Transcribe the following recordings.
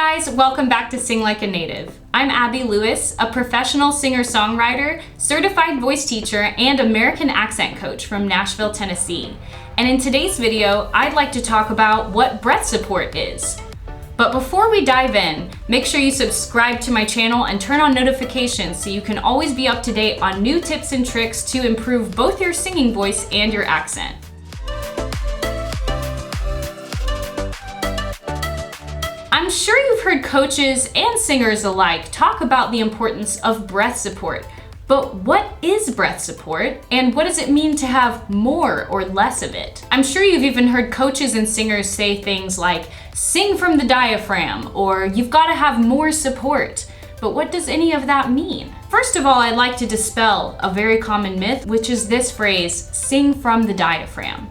guys, welcome back to Sing Like a Native. I'm Abby Lewis, a professional singer-songwriter, certified voice teacher, and American accent coach from Nashville, Tennessee. And in today's video, I'd like to talk about what breath support is. But before we dive in, make sure you subscribe to my channel and turn on notifications so you can always be up to date on new tips and tricks to improve both your singing voice and your accent. I'm sure you've heard coaches and singers alike talk about the importance of breath support. But what is breath support, and what does it mean to have more or less of it? I'm sure you've even heard coaches and singers say things like, sing from the diaphragm, or you've got to have more support. But what does any of that mean? First of all, I'd like to dispel a very common myth, which is this phrase, sing from the diaphragm.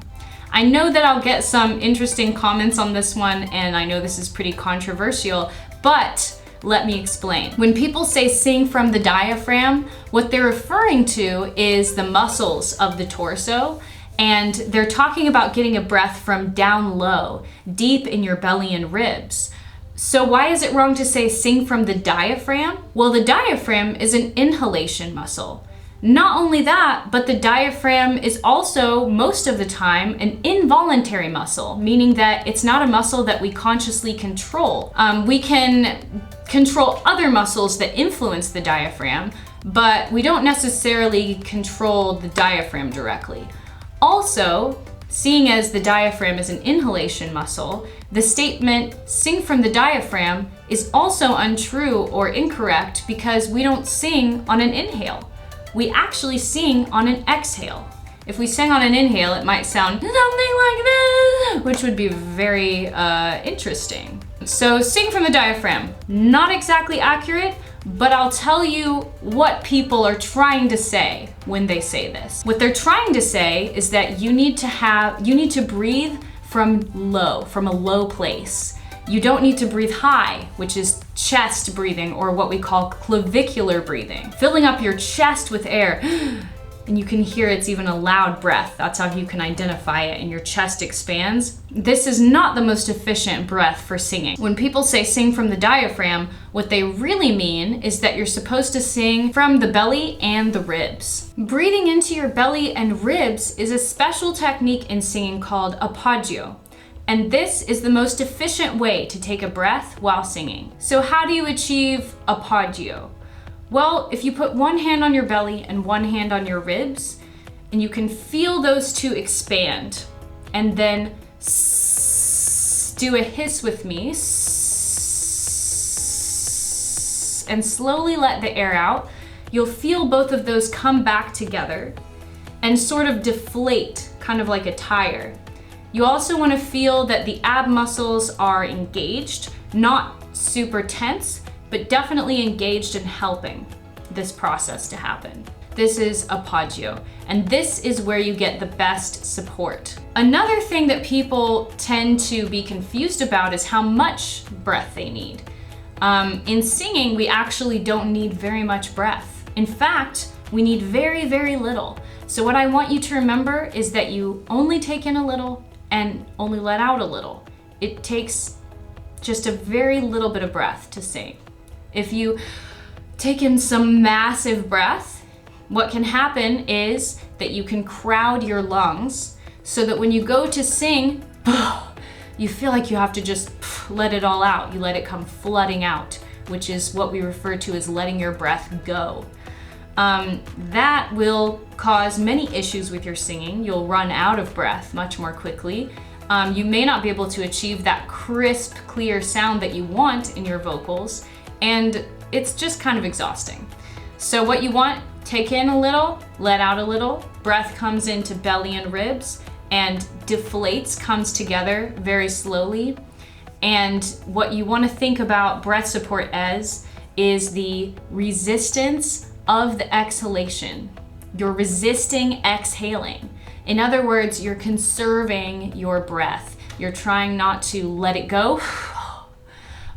I know that I'll get some interesting comments on this one, and I know this is pretty controversial, but let me explain. When people say sing from the diaphragm, what they're referring to is the muscles of the torso, and they're talking about getting a breath from down low, deep in your belly and ribs. So why is it wrong to say sing from the diaphragm? Well, the diaphragm is an inhalation muscle. Not only that, but the diaphragm is also, most of the time, an involuntary muscle, meaning that it's not a muscle that we consciously control. We can control other muscles that influence the diaphragm, but we don't necessarily control the diaphragm directly. Also, seeing as the diaphragm is an inhalation muscle, the statement sing from the diaphragm is also untrue or incorrect because we don't sing on an inhale. We actually sing on an exhale. If we sang on an inhale, it might sound something like this, which would be very interesting. So sing from the diaphragm, not exactly accurate, but I'll tell you what people are trying to say when they say this. What they're trying to say is that you need to breathe from a low place. You don't need to breathe high, which is chest breathing, or what we call clavicular breathing. Filling up your chest with air, and you can hear it's even a loud breath. That's how you can identify it, and your chest expands. This is not the most efficient breath for singing. When people say sing from the diaphragm, what they really mean is that you're supposed to sing from the belly and the ribs. Breathing into your belly and ribs is a special technique in singing called appoggio. And this is the most efficient way to take a breath while singing. So how do you achieve appoggio? Well, if you put one hand on your belly and one hand on your ribs, and you can feel those two expand, and then do a hiss with me, and slowly let the air out, you'll feel both of those come back together and sort of deflate, kind of like a tire. You also want to feel that the ab muscles are engaged, not super tense, but definitely engaged in helping this process to happen. This is appoggio, and this is where you get the best support. Another thing that people tend to be confused about is how much breath they need. In singing, we actually don't need very much breath. In fact, we need very, very little. So what I want you to remember is that you only take in a little and only let out a little. It takes just a very little bit of breath to sing. If you take in some massive breath, what can happen is that you can crowd your lungs so that when you go to sing, you feel like you have to just let it all out. You let it come flooding out, which is what we refer to as letting your breath go. That will cause many issues with your singing. You'll run out of breath much more quickly. You may not be able to achieve that crisp, clear sound that you want in your vocals, and it's just kind of exhausting. So what you want, take in a little, let out a little, breath comes into belly and ribs, and deflates, comes together very slowly. And what you want to think about breath support as is the resistance of the exhalation. You're resisting exhaling. In other words, you're conserving your breath. You're trying not to let it go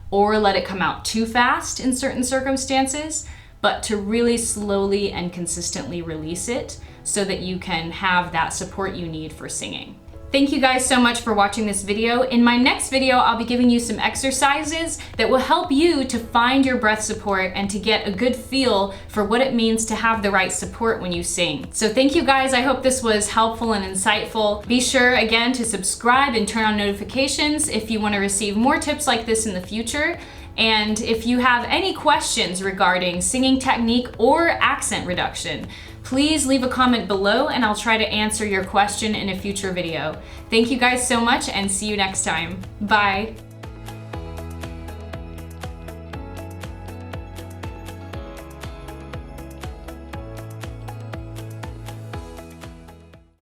or let it come out too fast in certain circumstances, but to really slowly and consistently release it so that you can have that support you need for singing. Thank you guys so much for watching this video. In my next video, I'll be giving you some exercises that will help you to find your breath support and to get a good feel for what it means to have the right support when you sing. So thank you guys. I hope this was helpful and insightful. Be sure again to subscribe and turn on notifications if you want to receive more tips like this in the future. And if you have any questions regarding singing technique or accent reduction, please leave a comment below and I'll try to answer your question in a future video. Thank you guys so much and see you next time. Bye.